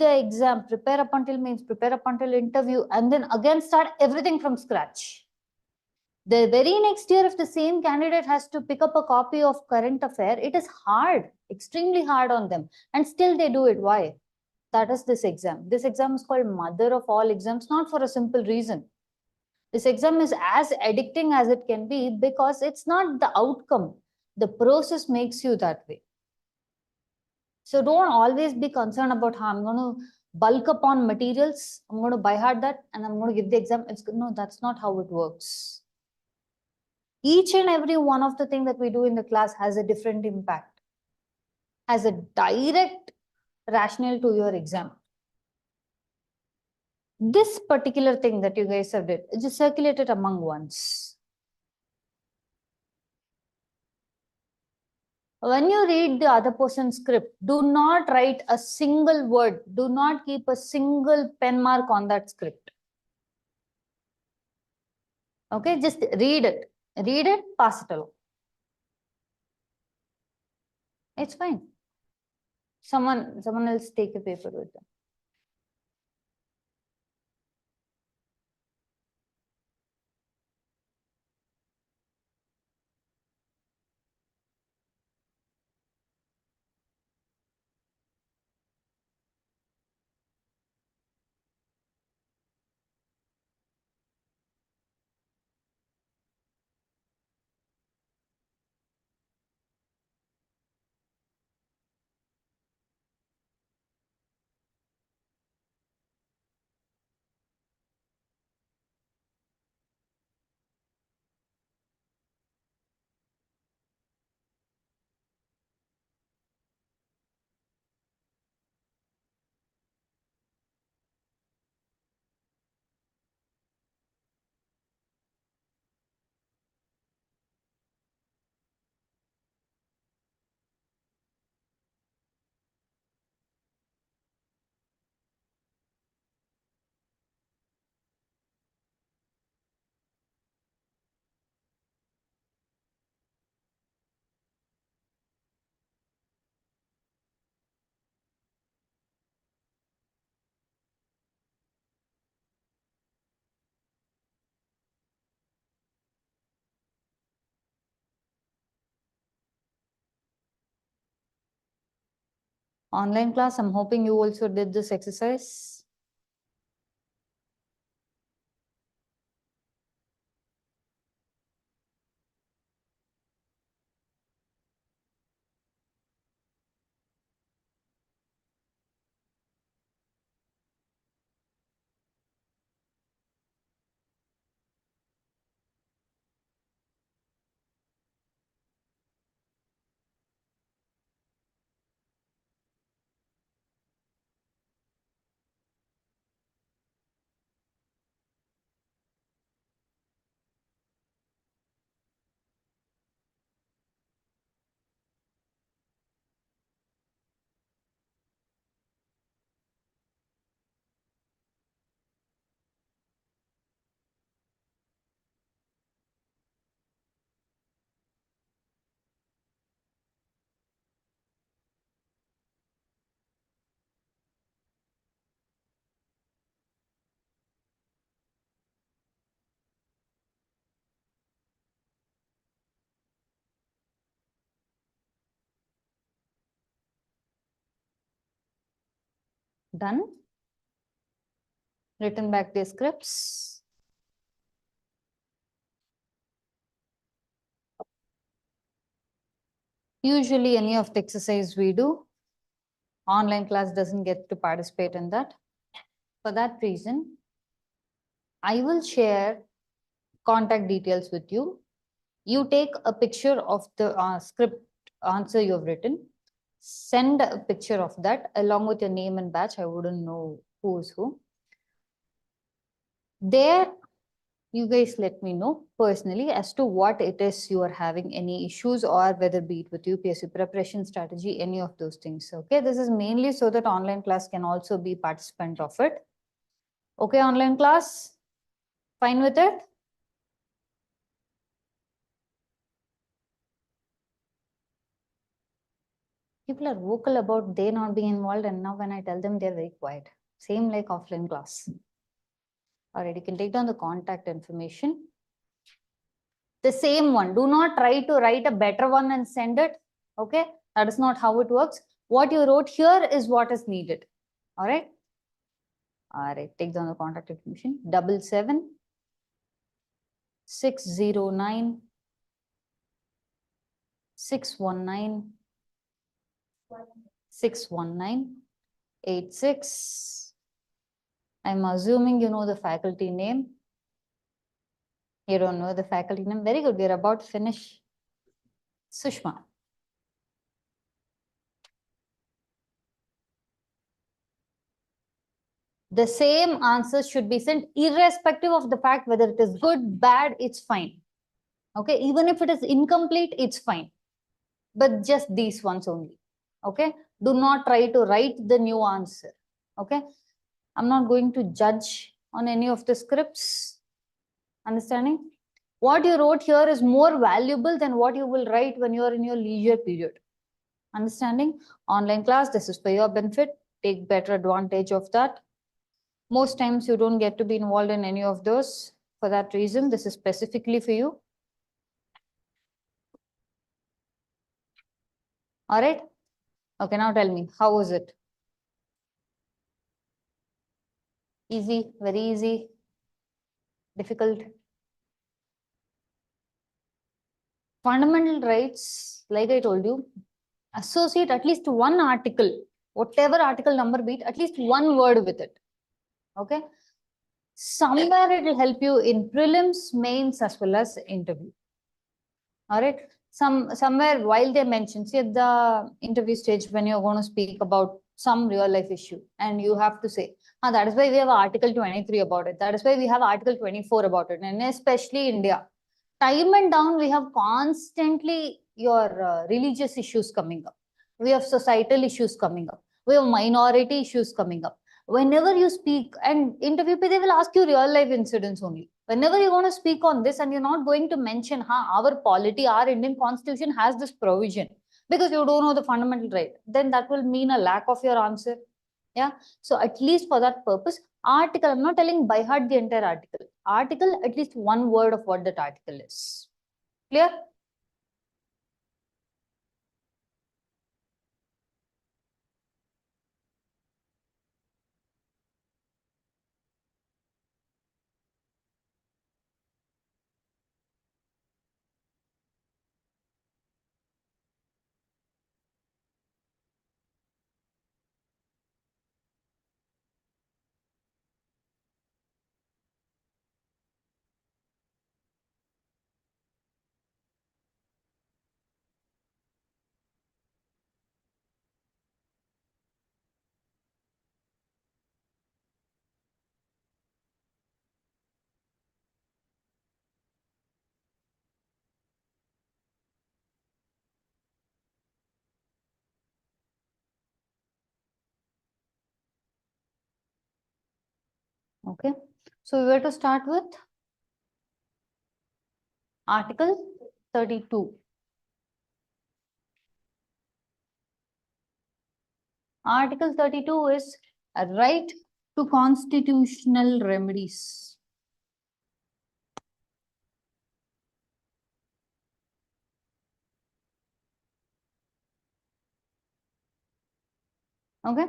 the exam, prepare up until means, prepare up until interview, and then again start everything from scratch. The very next year, if the same candidate has to pick up a copy of current affair, it is hard, extremely hard on them. And still they do it. Why? That is this exam. This exam is called mother of all exams, not for a simple reason. This exam is as addicting as it can be because it's not the outcome. The process makes you that way. So don't always be concerned about how I'm going to bulk up on materials. I'm going to buy hard that and I'm going to give the exam. No, that's not how it works. Each and every one of the things that we do in the class has a different impact, has a direct rationale to your exam. This particular thing that you guys have did, just circulate it among ones. When you read the other person's script, do not write a single word. Do not keep a single pen mark on that script. Okay, just read it. Read it, pass it along. It's fine. Someone else take a paper with them. Online class, I'm hoping you also did this exercise. Done. Written back the scripts. Usually any of the exercise we do, online class doesn't get to participate in that. For that reason, I will share contact details with you. You take a picture of the script answer you've written. Send a picture of that along with your name and batch. I wouldn't know who is who. There, you guys let me know personally as to what it is you are having any issues or whether be it with UPSC preparation strategy, any of those things. Okay, this is mainly so that online class can also be participant of it. Okay, online class, fine with it? People are vocal about they not being involved, and now when I tell them, they're very quiet. Same like offline class. All right, you can take down the contact information. The same one. Do not try to write a better one and send it. Okay, that is not how it works. What you wrote here is what is needed. All right. All right, take down the contact information. 77 609 619 619 86. I'm assuming you know the faculty name. You don't know the faculty name. Very good. We're about to finish. Sushma. The same answers should be sent irrespective of the fact whether it is good, bad, it's fine. Okay, even if it is incomplete, it's fine. But just these ones only. Okay, do not try to write the new answer. Okay, I'm not going to judge on any of the scripts. Understanding? What you wrote here is more valuable than what you will write when you are in your leisure period. Understanding? Online class, this is for your benefit. Take better advantage of that. Most times you don't get to be involved in any of those. For that reason, this is specifically for you. All right. Okay, now tell me, how was it? Easy, very easy, difficult. Fundamental rights, like I told you, associate at least one article, whatever article number be it, at least one word with it. Okay. Somewhere it will help you in prelims, mains, as well as interview. All right. Somewhere while they mention, see at the interview stage when you're going to speak about some real life issue, and you have to say, that is why we have Article 23 about it. That is why we have Article 24 about it. And especially India, time and down, we have constantly your religious issues coming up. We have societal issues coming up. We have minority issues coming up. Whenever you speak and interview, they will ask you real life incidents only. Whenever you want to speak on this and you're not going to mention, our polity, our Indian constitution has this provision, because you don't know the fundamental right, then that will mean a lack of your answer. Yeah. So at least for that purpose, article, I'm not telling by heart the entire article. Article, at least one word of what that article is. Clear? Okay. So we were to start with Article 32. Article 32 is a right to constitutional remedies. Okay.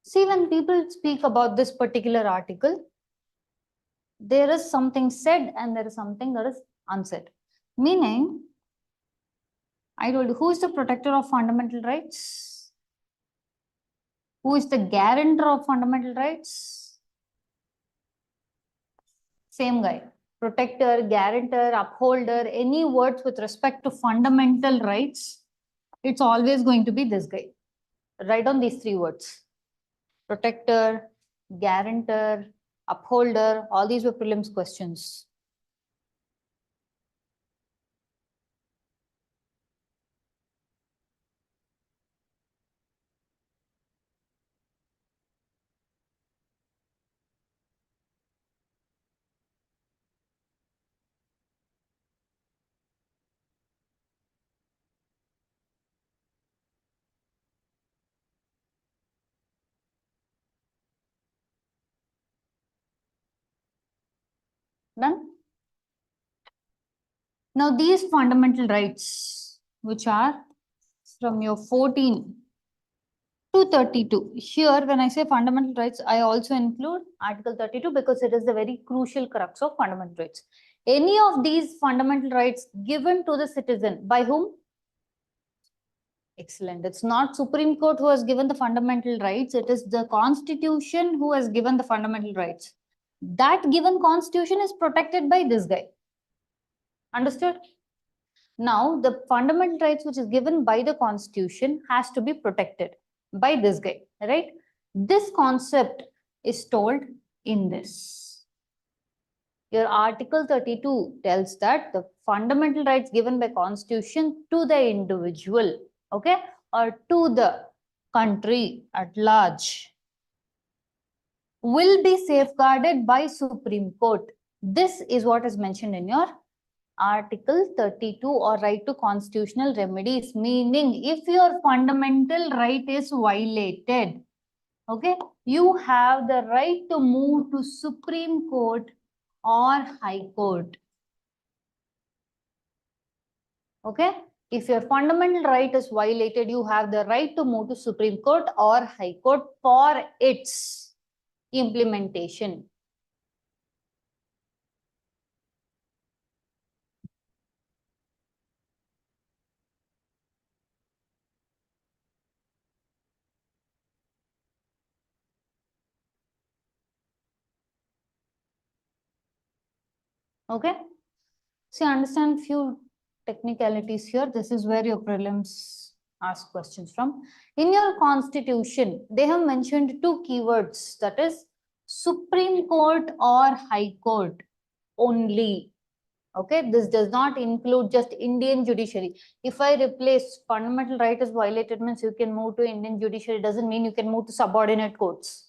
See, when people speak about this particular article, there is something said and there is something that is unsaid. Meaning, I told you, who is the protector of fundamental rights? Who is the guarantor of fundamental rights? Same guy. Protector, guarantor, upholder, any words with respect to fundamental rights, it's always going to be this guy. Write down these three words. Protector, guarantor, upholder, all these were prelims questions. Done? Now these fundamental rights, which are from your 14 to 32. Here, when I say fundamental rights, I also include Article 32 because it is the very crucial crux of fundamental rights. Any of these fundamental rights given to the citizen by whom? Excellent. It's not Supreme Court who has given the fundamental rights. It is the Constitution who has given the fundamental rights. That given Constitution is protected by this guy. Understood? Now, the fundamental rights which is given by the Constitution has to be protected by this guy, right? This concept is told in this. Your Article 32 tells that the fundamental rights given by Constitution to the individual, okay, or to the country at large will be safeguarded by Supreme Court. This is what is mentioned in your Article 32 or right to constitutional remedies, meaning if your fundamental right is violated, okay, you have the right to move to Supreme Court or High Court. Okay, if your fundamental right is violated, you have the right to move to Supreme Court or High Court for its implementation. Okay, see, understand few technicalities here. This is where your prelims ask questions from. In your Constitution, they have mentioned two keywords, that is Supreme Court or High Court only. Okay, this does not include just Indian judiciary. If I replace fundamental right is violated means you can move to Indian judiciary, doesn't mean you can move to subordinate courts.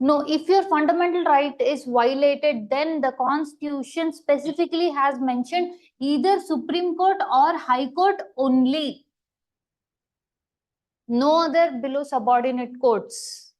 No, if your fundamental right is violated, then the Constitution specifically has mentioned either Supreme Court or High Court only. No other below subordinate courts.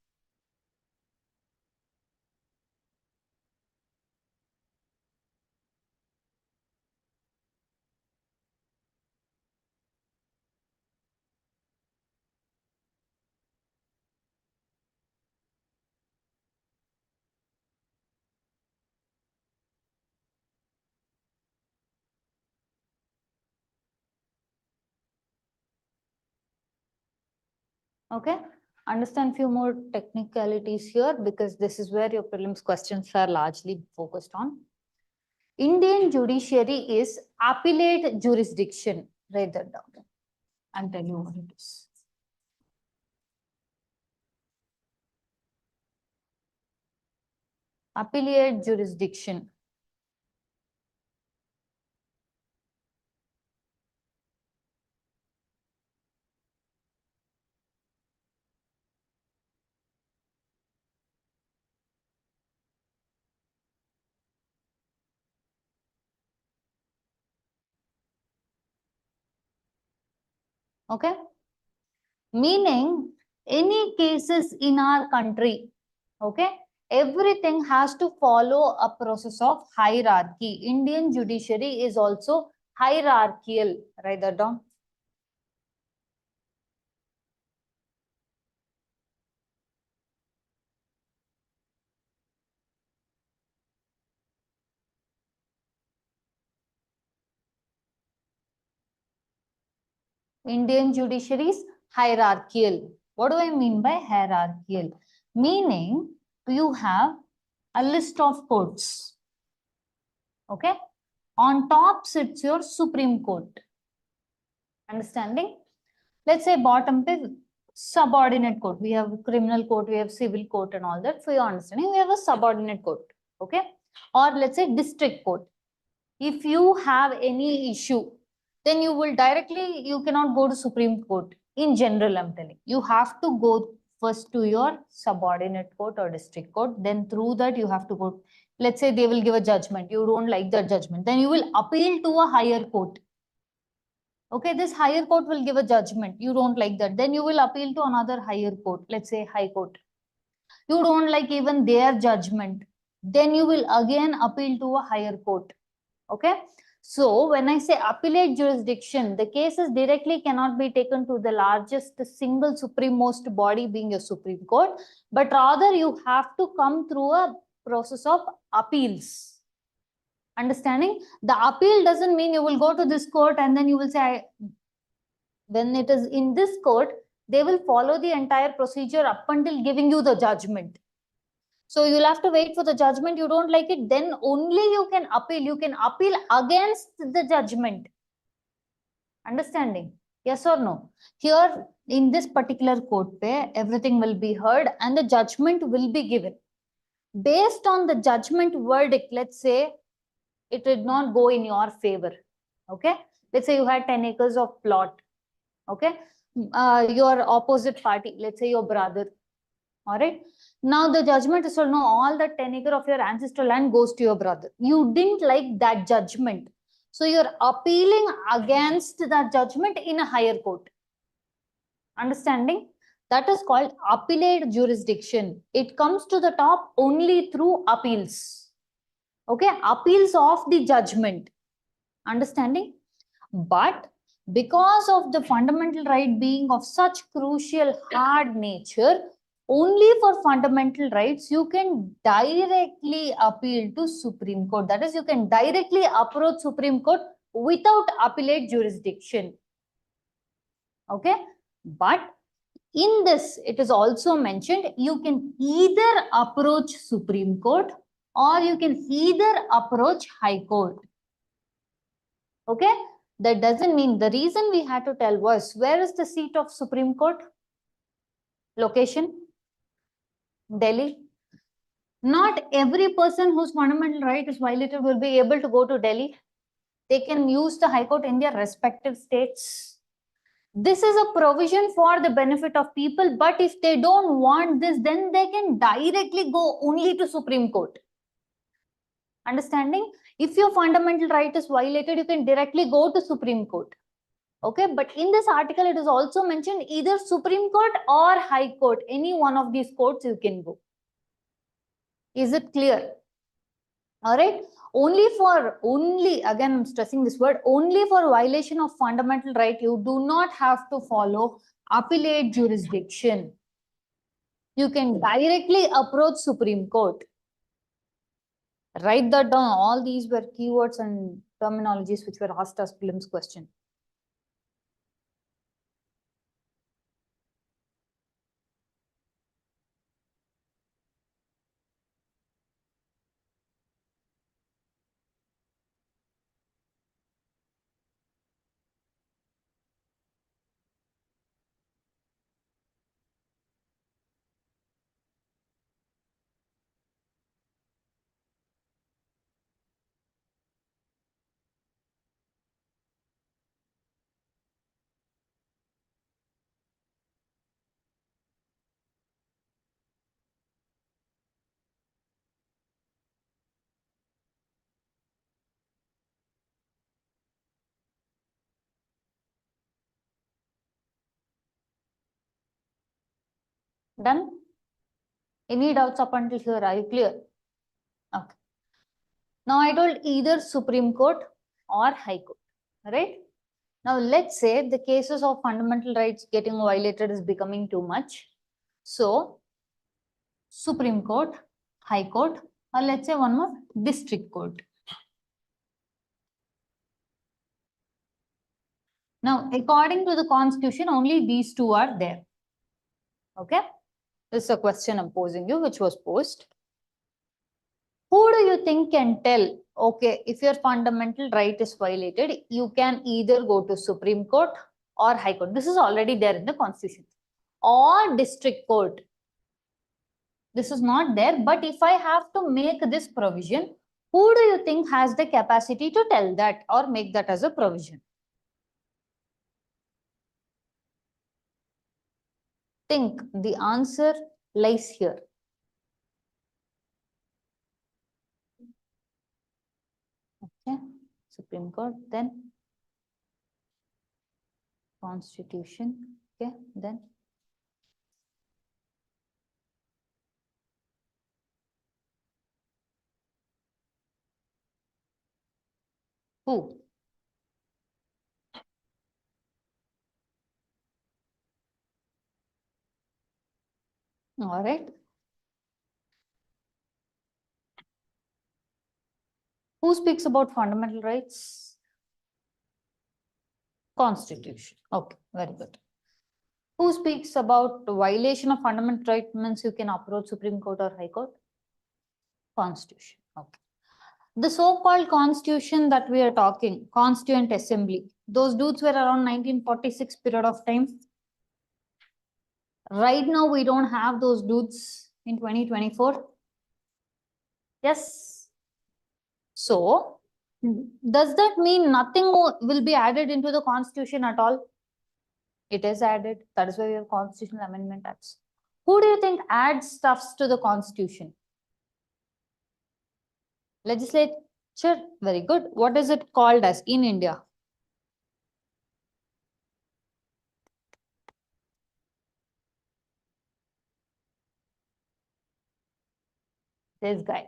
Okay, understand few more technicalities here because this is where your prelims questions are largely focused on. Indian judiciary is appellate jurisdiction. Write that down. I'll tell you what it is. Appellate jurisdiction. Okay, meaning any cases in our country, okay, everything has to follow a process of hierarchy. Indian judiciary is also hierarchical. Write that down. Indian judiciary is hierarchical. What do I mean by hierarchical? Meaning you have a list of courts. Okay. On top sits your Supreme Court. Understanding? Let's say bottom pe subordinate court. We have criminal court, we have civil court and all that. For your understanding, we have a subordinate court. Okay. Or let's say district court. If you have any issue, then you will directly, you cannot go to Supreme Court. In general, I'm telling you have to go first to your subordinate court or district court. Then through that, you have to go. Let's say they will give a judgment. You don't like that judgment. Then you will appeal to a higher court. Okay, this higher court will give a judgment. You don't like that. Then you will appeal to another higher court. Let's say High Court. You don't like even their judgment. then you will again appeal to a higher court. Okay. So when I say appellate jurisdiction, the cases directly cannot be taken to the largest single supremest body being a Supreme Court, but rather you have to come through a process of appeals. Understanding? The appeal doesn't mean you will go to this court and then you will say, when it is in this court, they will follow the entire procedure up until giving you the judgment. So you'll have to wait for the judgment. You don't like it, then only you can appeal. You can appeal against the judgment. Understanding? Yes or no? Here in this particular court, everything will be heard and the judgment will be given. Based on the judgment verdict, let's say it did not go in your favor. Okay. Let's say you had 10 acres of plot. Okay. Your opposite party, let's say your brother. All right. Now the judgment is to know all the 10 acre of your ancestral land goes to your brother. You didn't like that judgment. So you're appealing against that judgment in a higher court. Understanding? That is called appellate jurisdiction. It comes to the top only through appeals. Okay. Appeals of the judgment. Understanding? But because of the fundamental right being of such crucial hard nature, only for fundamental rights, you can directly appeal to Supreme Court. That is, you can directly approach Supreme Court without appellate jurisdiction. Okay. But in this, it is also mentioned, you can either approach Supreme Court or you can either approach High Court. Okay. That doesn't mean, the reason we had to tell was, where is the seat of Supreme Court? Location? Delhi. Not every person whose fundamental right is violated will be able to go to Delhi. They can use the High Court in their respective states. This is a provision for the benefit of people, but if they don't want this, then they can directly go only to Supreme Court. Understanding? If your fundamental right is violated, you can directly go to Supreme Court. Okay, but in this article, it is also mentioned either Supreme Court or High Court. Any one of these courts you can go. Is it clear? All right. Again, I'm stressing this word, only for violation of fundamental right, you do not have to follow appellate jurisdiction. You can directly approach Supreme Court. Write that down. All these were keywords and terminologies which were asked as prelims question. Done? Any doubts up until here? Are you clear? Okay. Now I told either Supreme Court or High Court, right? Now let's say the cases of fundamental rights getting violated is becoming too much. So Supreme Court, High Court, or let's say one more, District Court. Now, according to the Constitution, only these two are there. Okay? This is a question I'm posing you, which was posed. Who do you think can tell, okay, if your fundamental right is violated, you can either go to Supreme Court or High Court. This is already there in the Constitution. Or District Court. This is not there, but if I have to make this provision, who do you think has the capacity to tell that or make that as a provision? Think, the answer lies here. Okay, Supreme Court, then Constitution, okay, then Who? All right. Who speaks about fundamental rights? Constitution. Okay, very good. Who speaks about violation of fundamental rights means you can approach Supreme Court or High Court? Constitution. Okay. The so-called constitution that we are talking, Constituent Assembly, those dudes were around 1946 period of time. Right now, we don't have those dudes in 2024. Yes. So, does that mean nothing will be added into the constitution at all? It is added. That is why we have constitutional amendment acts. Who do you think adds stuffs to the constitution? Legislature. Very good. What is it called as in India? This guy.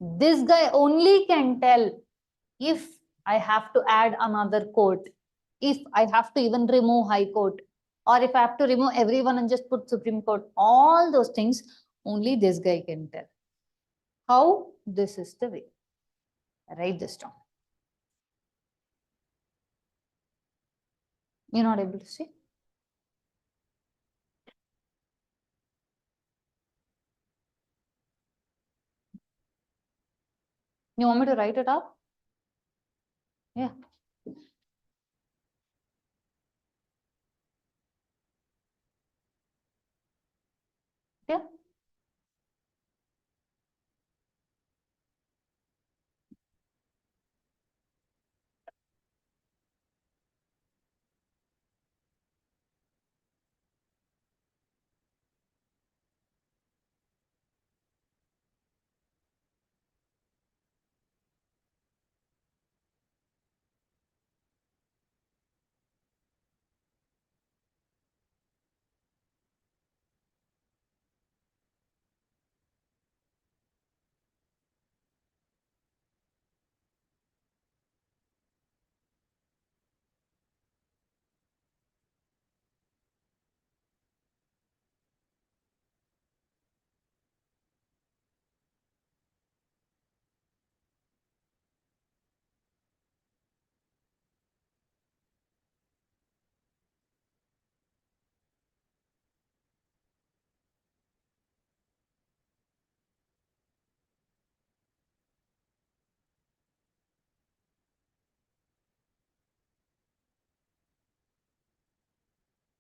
This guy only can tell if I have to add another court, if I have to even remove High Court, or if I have to remove everyone and just put Supreme Court, all those things, only this guy can tell. How? This is the way. Write this down. You're not able to see? You want me to write it up? Yeah. Yeah.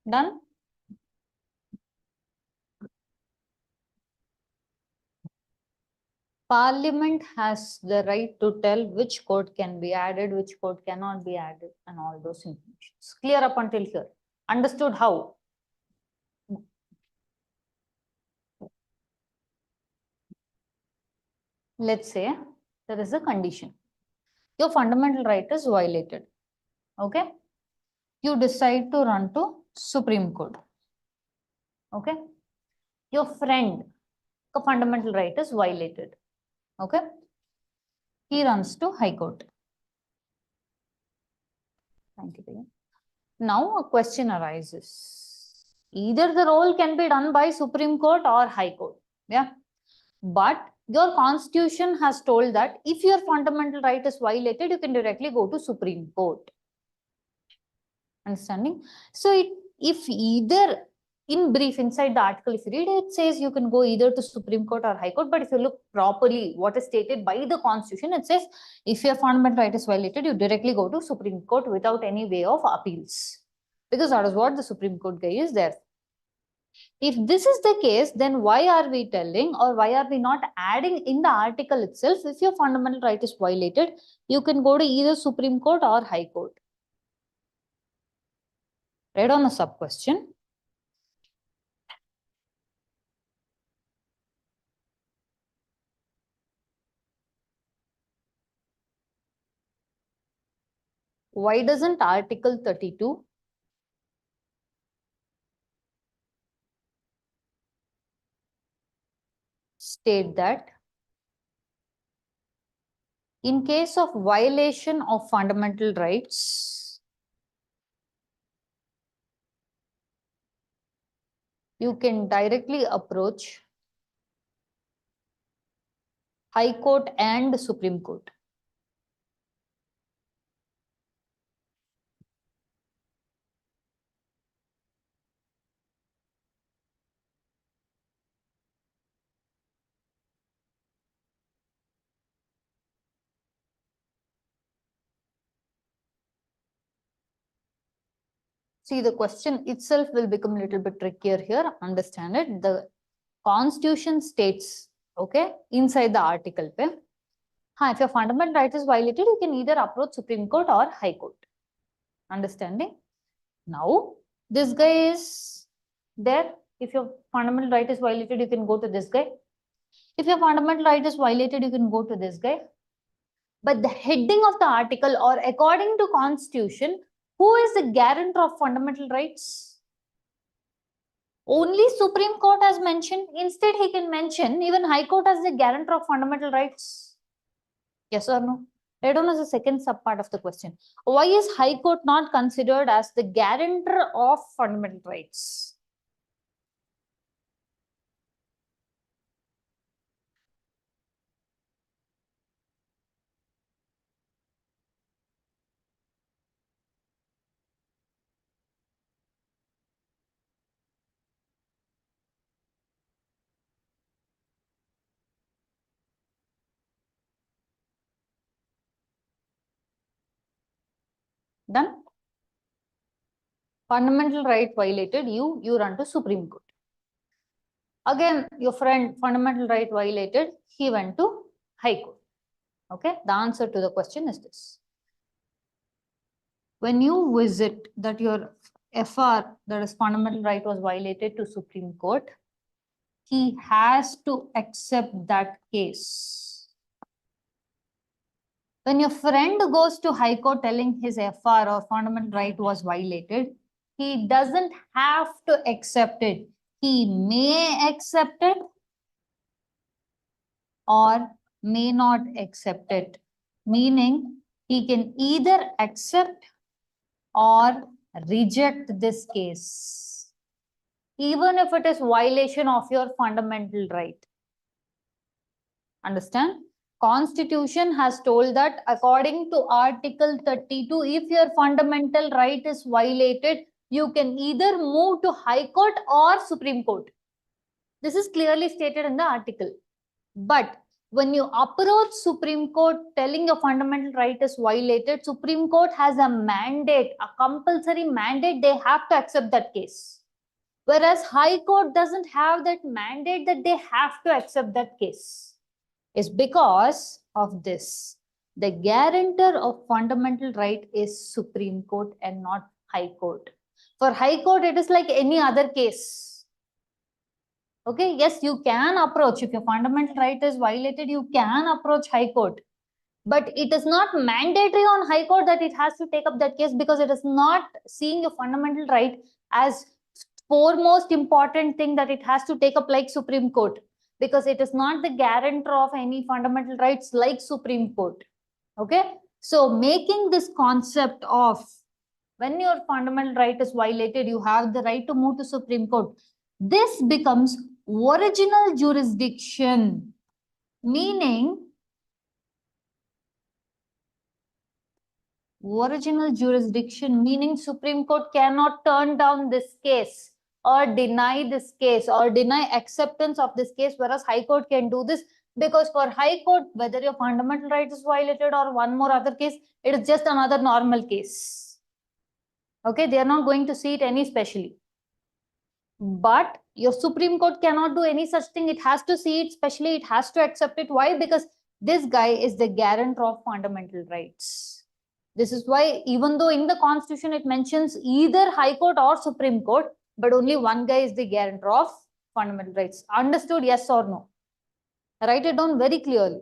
Done? Parliament has the right to tell which court can be added, which court cannot be added, and all those information. Clear up until here. Understood how? Let's say there is a condition. Your fundamental right is violated. Okay? You decide to run to Supreme Court. Okay? Your friend, a fundamental right is violated. Okay? He runs to High Court. Thank you. Now a question arises. Either the role can be done by Supreme Court or High Court. Yeah. But your constitution has told that if your fundamental right is violated, you can directly go to Supreme Court. Understanding? So if either, in brief, inside the article, if you read it, says you can go either to Supreme Court or High Court. But if you look properly, what is stated by the Constitution, it says if your fundamental right is violated, you directly go to Supreme Court without any way of appeals. Because that is what the Supreme Court guy is there. If this is the case, then why are we telling, or why are we not adding in the article itself, if your fundamental right is violated, you can go to either Supreme Court or High Court? Read on a sub question. Why doesn't Article 32 state that In case of violation of fundamental rights, you can directly approach High Court and Supreme Court. See, the question itself will become a little bit trickier here. Understand it. The Constitution states, okay, inside the article, if your fundamental right is violated, you can either approach Supreme Court or High Court. Understanding? Now, this guy is there. If your fundamental right is violated, you can go to this guy. If your fundamental right is violated, you can go to this guy. But the heading of the article, or according to Constitution, who is the guarantor of fundamental rights? Only Supreme Court has mentioned. Instead, he can mention even High Court as the guarantor of fundamental rights. Yes or no? Let on as the second subpart of the question. Why is High Court not considered as the guarantor of fundamental rights? Done? Fundamental right violated, you run to Supreme Court. Again, your friend, fundamental right violated, he went to High Court. Okay, the answer to the question is this. When you visit that your FR, that is fundamental right, was violated to Supreme Court, he has to accept that case. When your friend goes to High Court telling his FR or fundamental right was violated, he doesn't have to accept it. He may accept it or may not accept it. Meaning, he can either accept or reject this case, even if it is violation of your fundamental right. Understand? Constitution has told that according to Article 32, if your fundamental right is violated, you can either move to High Court or Supreme Court. This is clearly stated in the article. But when you approach Supreme Court telling your fundamental right is violated, Supreme Court has a mandate, a compulsory mandate, they have to accept that case. Whereas High Court doesn't have that mandate that they have to accept that case. Is because of this. The guarantor of fundamental right is Supreme Court and not High Court. For High Court, it is like any other case. Okay, yes, you can approach. If your fundamental right is violated, you can approach High Court. But it is not mandatory on High Court that it has to take up that case, because it is not seeing your fundamental right as foremost important thing that it has to take up like Supreme Court, because it is not the guarantor of any fundamental rights like Supreme Court. Okay, so making this concept of when your fundamental right is violated, you have the right to move to Supreme Court. This becomes original jurisdiction, meaning original jurisdiction, meaning Supreme Court cannot turn down this case or deny this case or deny acceptance of this case, whereas High Court can do this, because for High Court, whether your fundamental right is violated or one more other case, it is just another normal case. Okay, they are not going to see it any specially. But your Supreme Court cannot do any such thing. It has to see it specially. It has to accept it. Why? Because this guy is the guarantor of fundamental rights. This is why, even though in the Constitution it mentions either High Court or Supreme Court, but only one guy is the guarantor of fundamental rights. Understood? Yes or no? Write it down very clearly.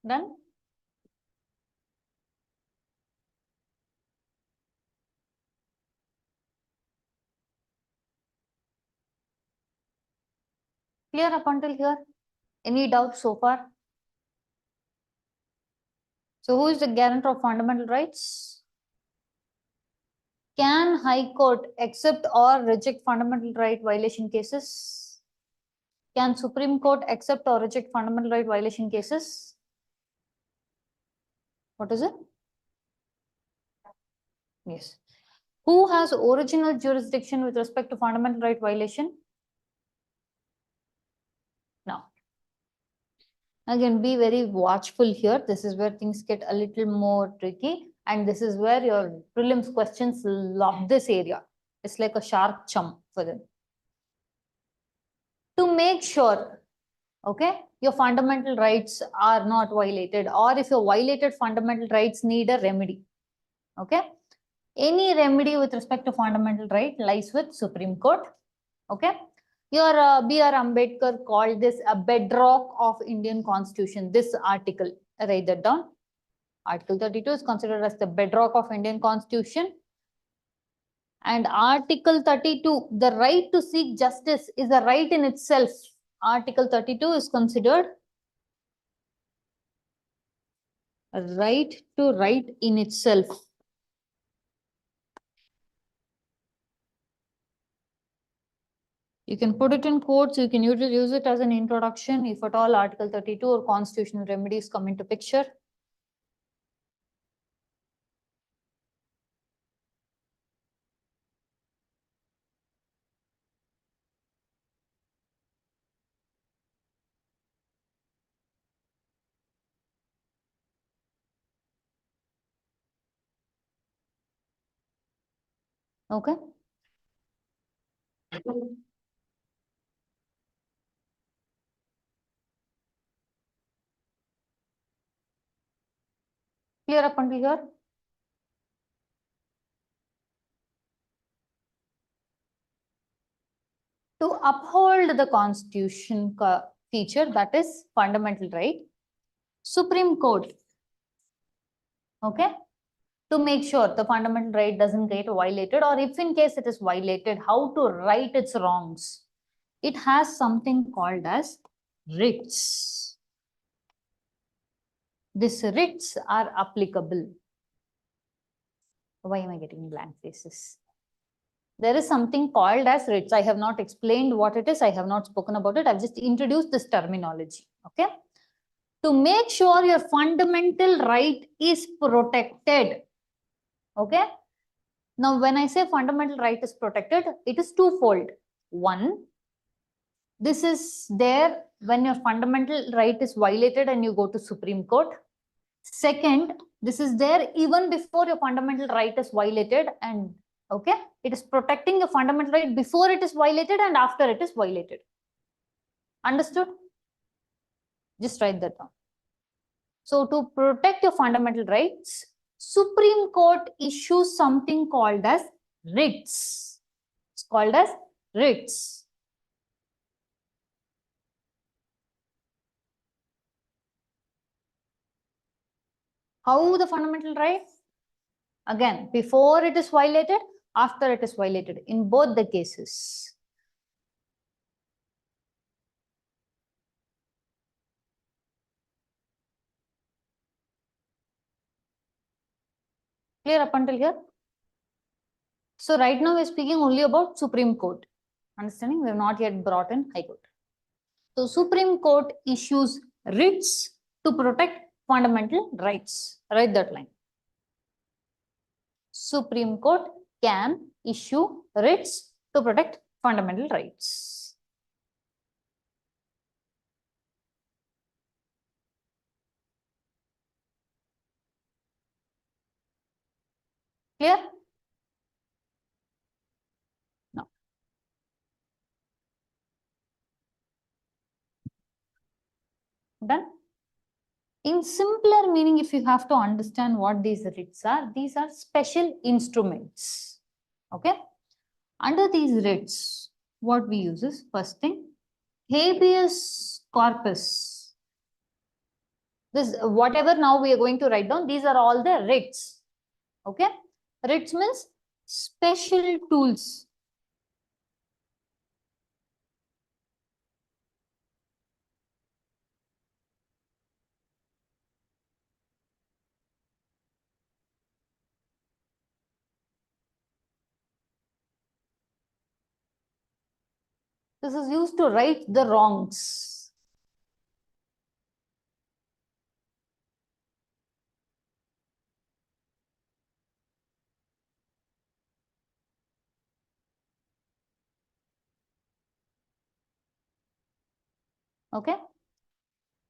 Done? Clear up until here? Any doubts so far? So who is the guarantor of fundamental rights? Can High Court accept or reject fundamental right violation cases? Can Supreme Court accept or reject fundamental right violation cases? What is it? Yes. Who has original jurisdiction with respect to fundamental right violation? Now, again, be very watchful here. This is where things get a little more tricky. And this is where your prelims questions love this area. It's like a shark chum for them. To make sure, okay, your fundamental rights are not violated, or if your violated fundamental rights need a remedy, okay, any remedy with respect to fundamental right lies with Supreme Court, okay. Your B.R. Ambedkar called this a bedrock of Indian Constitution. This article, write that down. Article 32 is considered as the bedrock of Indian Constitution. And Article 32, the right to seek justice is a right in itself. Article 32 is considered a right to right in itself. You can put it in quotes, you can use it as an introduction if at all Article 32 or constitutional remedies come into picture. Okay. Clear up until here? To uphold the constitution feature, that is fundamental right, Supreme Court, okay, to make sure the fundamental right doesn't get violated, or if in case it is violated, how to right its wrongs. It has something called as writs. These writs are applicable. Why am I getting blank faces? There is something called as writs. I have not explained what it is. I have not spoken about it. I've just introduced this terminology. Okay. To make sure your fundamental right is protected. Okay. Now, when I say fundamental right is protected, it is twofold. One, this is there when your fundamental right is violated and you go to Supreme Court. Second, this is there even before your fundamental right is violated, and okay, it is protecting your fundamental right before it is violated and after it is violated. Understood? Just write that down. So to protect your fundamental rights, Supreme Court issues something called as writs. It's called as writs. How the fundamental right? Again, before it is violated, after it is violated, in both the cases. Clear up until here? So right now we're speaking only about Supreme Court. Understanding? We have not yet brought in High Court. So Supreme Court issues writs to protect fundamental rights. Write that line. Supreme Court can issue writs to protect fundamental rights. Clear? No. Done? In simpler meaning, if you have to understand what these writs are, these are special instruments. Okay? Under these writs, what we use is, first thing, habeas corpus. This, whatever now we are going to write down, these are all the writs. Okay. Writs means special tools. This is used to right the wrongs. Okay.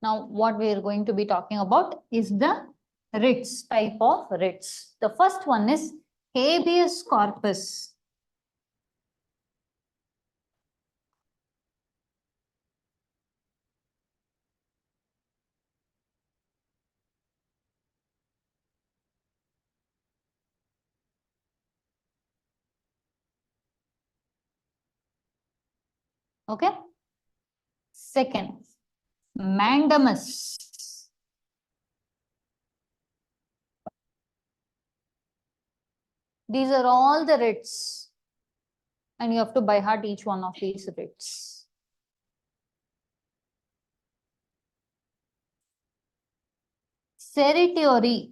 Now, what we are going to be talking about is the writs, type of writs. The first one is habeas corpus. Okay. Second, mandamus. These are all the writs, and you have to by heart each one of these writs. Certiorari.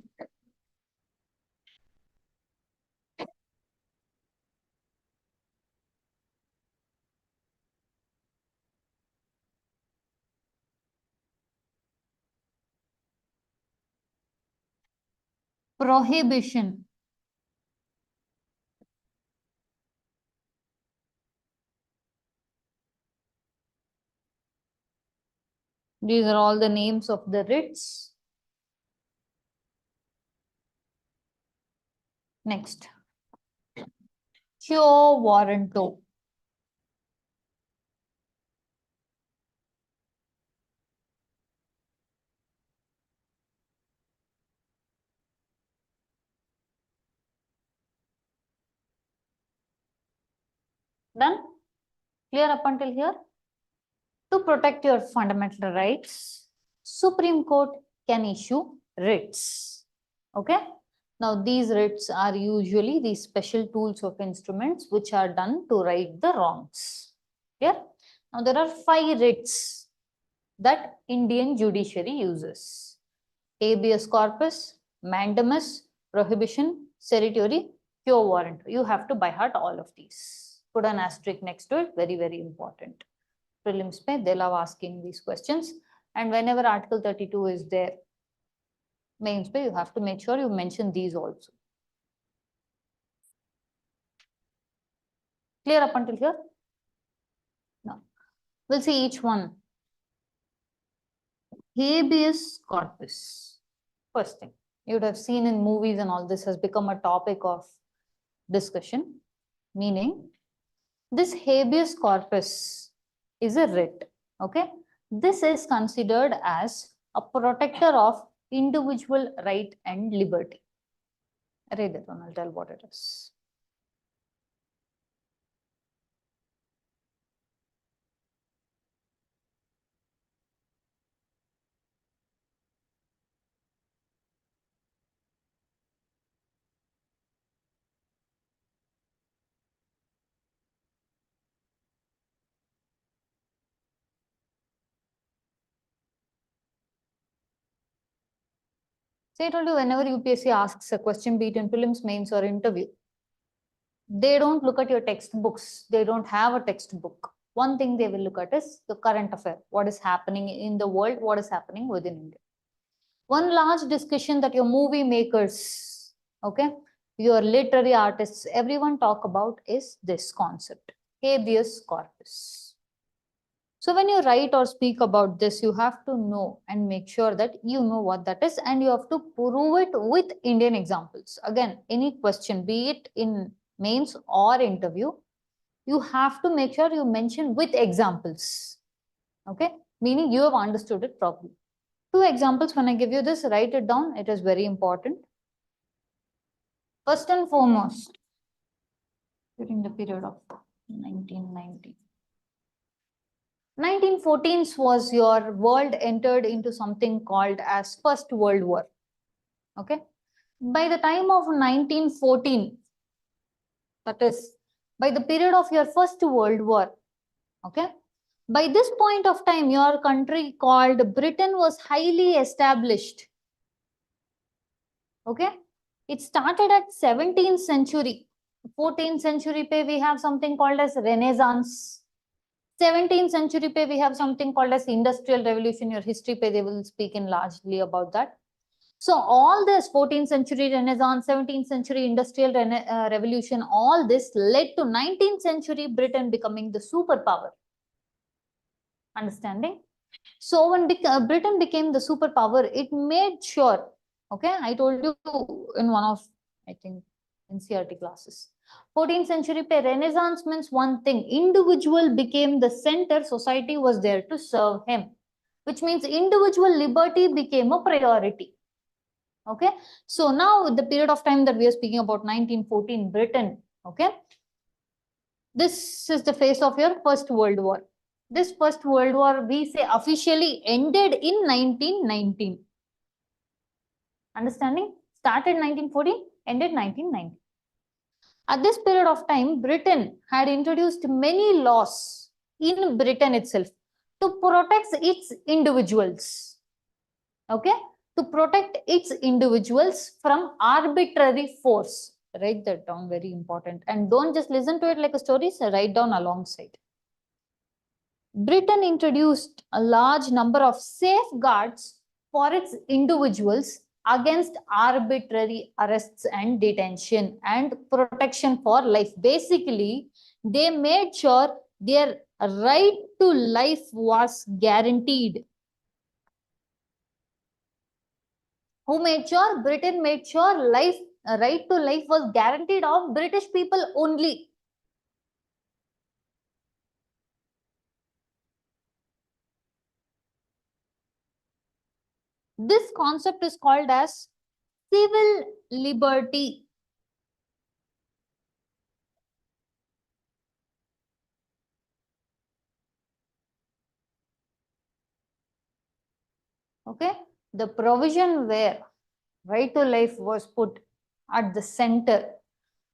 Prohibition. These are all the names of the writs. Next, quo warranto. Done? Clear up until here? To protect your fundamental rights, Supreme Court can issue writs. Okay? Now, these writs are usually these special tools of instruments which are done to right the wrongs. Clear? Now, there are 5 writs that Indian judiciary uses. Habeas corpus, mandamus, prohibition, certiorari, quo warranto. You have to by heart all of these. Put an asterisk next to it. Very, very important. Prelims pe they love asking these questions, and whenever article 32 is there, mains pe you have to make sure you mention these also. Clear up until here? Now we'll see each one. Habeas corpus. First thing you would have seen in movies and all, this has become a topic of discussion, meaning this habeas corpus is a writ. Okay, this is considered as a protector of individual right and liberty. Read it and I'll tell what it is. So I told you, whenever UPSC asks a question, be it in prelims, mains, or interview, they don't look at your textbooks. They don't have a textbook. One thing they will look at is the current affair. What is happening in the world? What is happening within India? One large discussion that your movie makers, okay, your literary artists, everyone talk about is this concept, habeas corpus. So when you write or speak about this, you have to know and make sure that you know what that is, and you have to prove it with Indian examples. Again, any question, be it in mains or interview, you have to make sure you mention with examples. Okay, meaning you have understood it properly. 2 examples, when I give you this, write it down. It is very important. First and foremost, during the period of 1990. 1914 was your world entered into something called as First World War. Okay. By the time of 1914, that is, by the period of your First World War, okay, by this point of time, your country called Britain was highly established. Okay. It started at 17th century. 14th century pe we have something called as Renaissance. 17th century pe we have something called as Industrial Revolution. Your history pe they will speak in largely about that. So all this 14th century Renaissance, 17th century Industrial Revolution, all this led to 19th century Britain becoming the superpower. Understanding? So when Britain became the superpower, it made sure, okay, I told you in one of, I think, NCERT classes. 14th century pe Renaissance means one thing, individual became the center, society was there to serve him, which means individual liberty became a priority. Okay, so now the period of time that we are speaking about, 1914 Britain, okay, this is the phase of your First World War. This First World War, we say officially ended in 1919. Understanding? Started 1914, ended 1919. At this period of time, Britain had introduced many laws in Britain itself to protect its individuals. Okay? To protect its individuals from arbitrary force. Write that down, very important. And don't just listen to it like a story, so write down alongside. Britain introduced a large number of safeguards for its individuals against arbitrary arrests and detention and protection for life. Basically, they made sure their right to life was guaranteed. Who made sure? Britain made sure life, right to life was guaranteed of British people only. This concept is called as civil liberty. Okay, the provision where right to life was put at the center.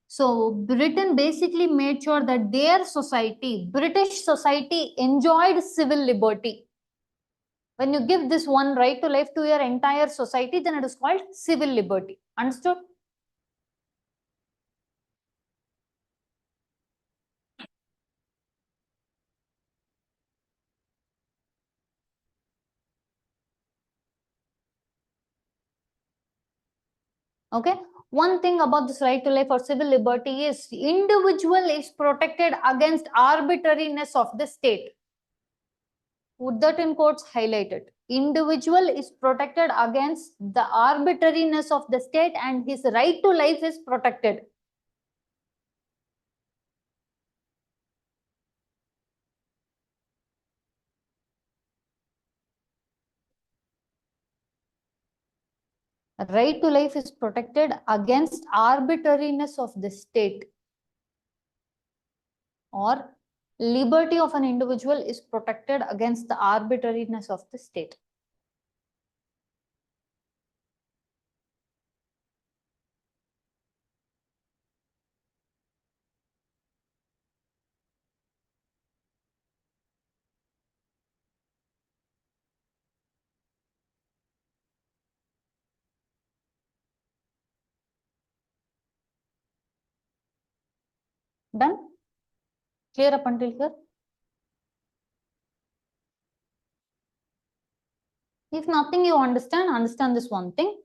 So Britain basically made sure that their society, British society, enjoyed civil liberty. When you give this one right to life to your entire society, then it is called civil liberty. Understood? Okay. One thing about this right to life or civil liberty is individual is protected against arbitrariness of the state. Put that in quotes, highlighted. Individual is protected against the arbitrariness of the state and his right to life is protected. Right to life is protected against arbitrariness of the state, or liberty of an individual is protected against the arbitrariness of the state. Done? Clear up until here? If nothing you understand this one thing.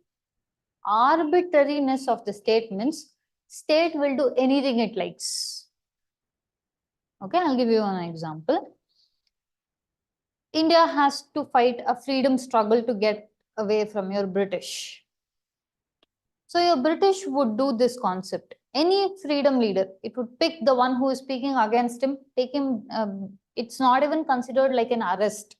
Arbitrariness of the state means state will do anything it likes. Okay, I'll give you an example. India has to fight a freedom struggle to get away from your British. So your British would do this concept. Any freedom leader, it would pick the one who is speaking against him, take him, it's not even considered like an arrest.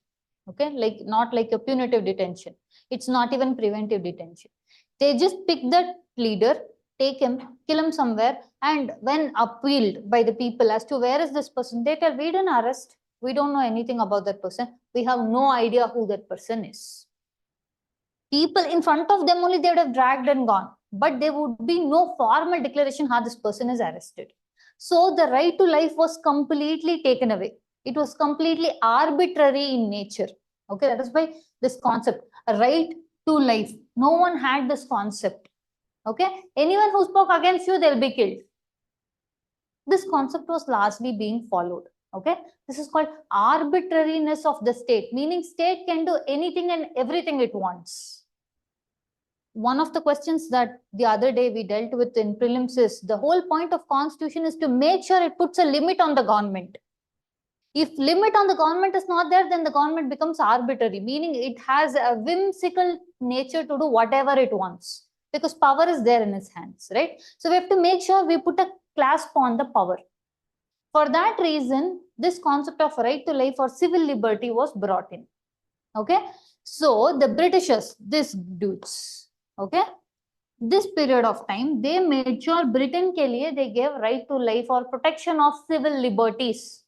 Okay, like not like a punitive detention. It's not even preventive detention. They just pick that leader, take him, kill him somewhere, and when appealed by the people as to where is this person, they tell, we didn't arrest, We don't know anything about that person. We have no idea who that person is. People in front of them only, they would have dragged and gone. But there would be no formal declaration how this person is arrested. So the right to life was completely taken away. It was completely arbitrary in nature. Okay, that is why this concept, a right to life. No one had this concept. Okay, anyone who spoke against you, they'll be killed. This concept was largely being followed. Okay, this is called arbitrariness of the state, meaning state can do anything and everything it wants. One of the questions that the other day we dealt with in prelims is the whole point of constitution is to make sure it puts a limit on the government. If limit on the government is not there, then the government becomes arbitrary, meaning it has a whimsical nature to do whatever it wants because power is there in its hands, right? So we have to make sure we put a clasp on the power. For that reason, this concept of right to life or civil liberty was brought in. Okay, so the Britishers, these dudes, okay, this period of time, they made sure Britain ke liye they gave right to life or protection of civil liberties.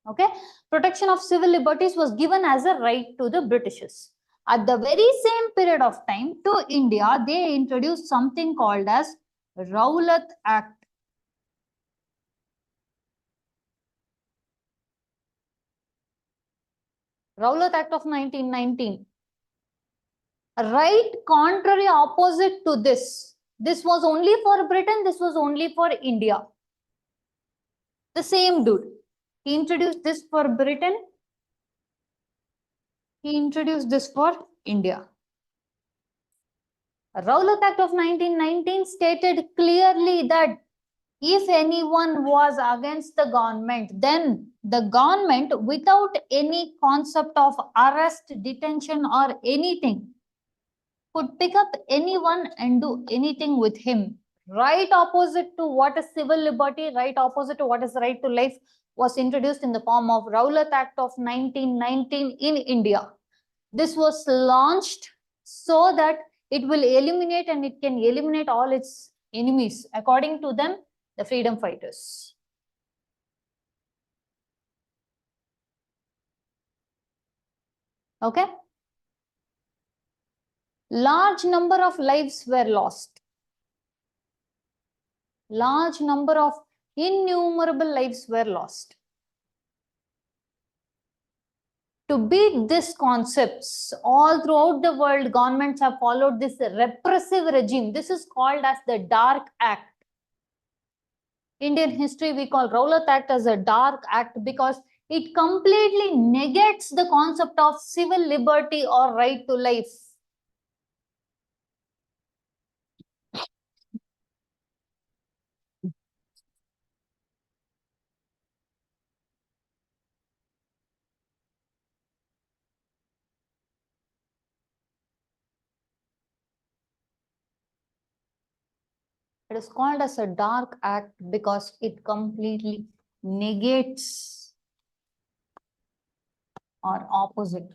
Okay, protection of civil liberties was given as a right to the Britishers. At the very same period of time, to India, they introduced something called as Rowlatt Act. Rowlatt Act of 1919. Right contrary opposite to this. This was only for Britain, this was only for India. The same dude. He introduced this for Britain. He introduced this for India. Rowlatt Act of 1919 stated clearly that if anyone was against the government, then the government, without any concept of arrest, detention, or anything, could pick up anyone and do anything with him. Right opposite to what is civil liberty, right opposite to what is right to life, was introduced in the form of Rowlatt Act of 1919 in India. This was launched so that it will eliminate and it can eliminate all its enemies, according to them, the freedom fighters. Okay. Large number of lives were lost. Large number of innumerable lives were lost. To beat these concepts, all throughout the world, governments have followed this repressive regime. This is called as the Dark Act. Indian history, we call Rowlatt Act as a Dark Act because it completely negates the concept of civil liberty or right to life. It is called as a Dark Act because it completely negates or opposite,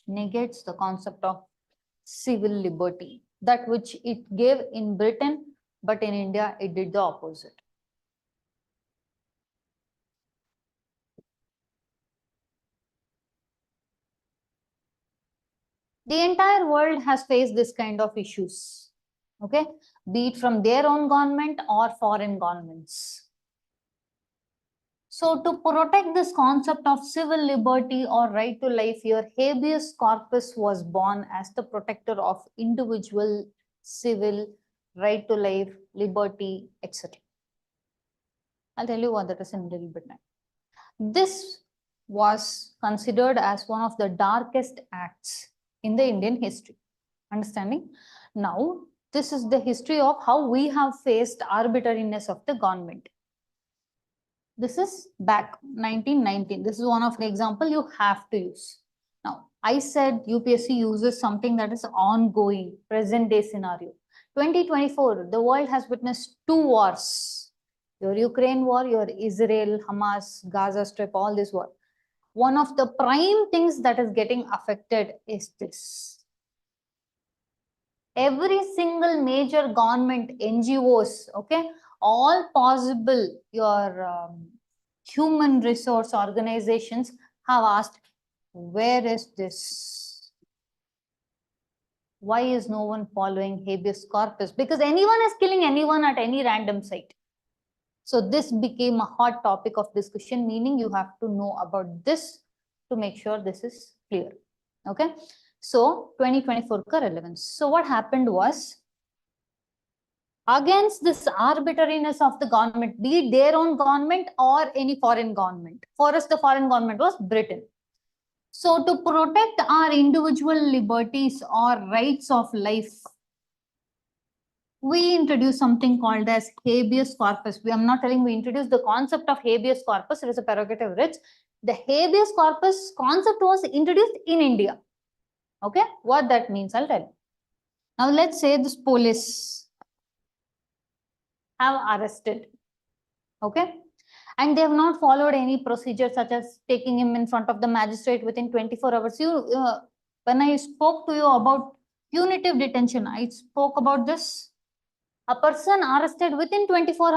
negates the concept of civil liberty, that which it gave in Britain, but in India, it did the opposite. The entire world has faced this kind of issues, okay, be it from their own government or foreign governments. So to protect this concept of civil liberty or right to life, your habeas corpus was born as the protector of individual civil right to life, liberty, etc. I'll tell you what that is in a little bit now. This was considered as one of the darkest acts in the Indian history. Understanding? Now, this is the history of how we have faced arbitrariness of the government. This is back 1919. This is one of the example you have to use. Now, I said UPSC uses something that is ongoing, present day scenario. 2024, the world has witnessed 2 wars. Your Ukraine war, your Israel, Hamas, Gaza Strip, all this war. One of the prime things that is getting affected is this. Every single major government, NGOs, okay, all possible, your human resource organizations have asked, where is this? Why is no one following habeas corpus? Because anyone is killing anyone at any random site. So this became a hot topic of discussion, meaning you have to know about this to make sure this is clear. Okay. So 2024 ka relevance. So what happened was, against this arbitrariness of the government, be it their own government or any foreign government. For us, the foreign government was Britain. So to protect our individual liberties or rights of life, we introduced something called as habeas corpus. I'm not telling we introduced the concept of habeas corpus. It is a prerogative writ. The habeas corpus concept was introduced in India. Okay, what that means, I'll tell you. Now let's say this police have arrested, okay, and they have not followed any procedure such as taking him in front of the magistrate within 24 hours. When I spoke to you about punitive detention, I spoke about this. A person arrested within 24 hours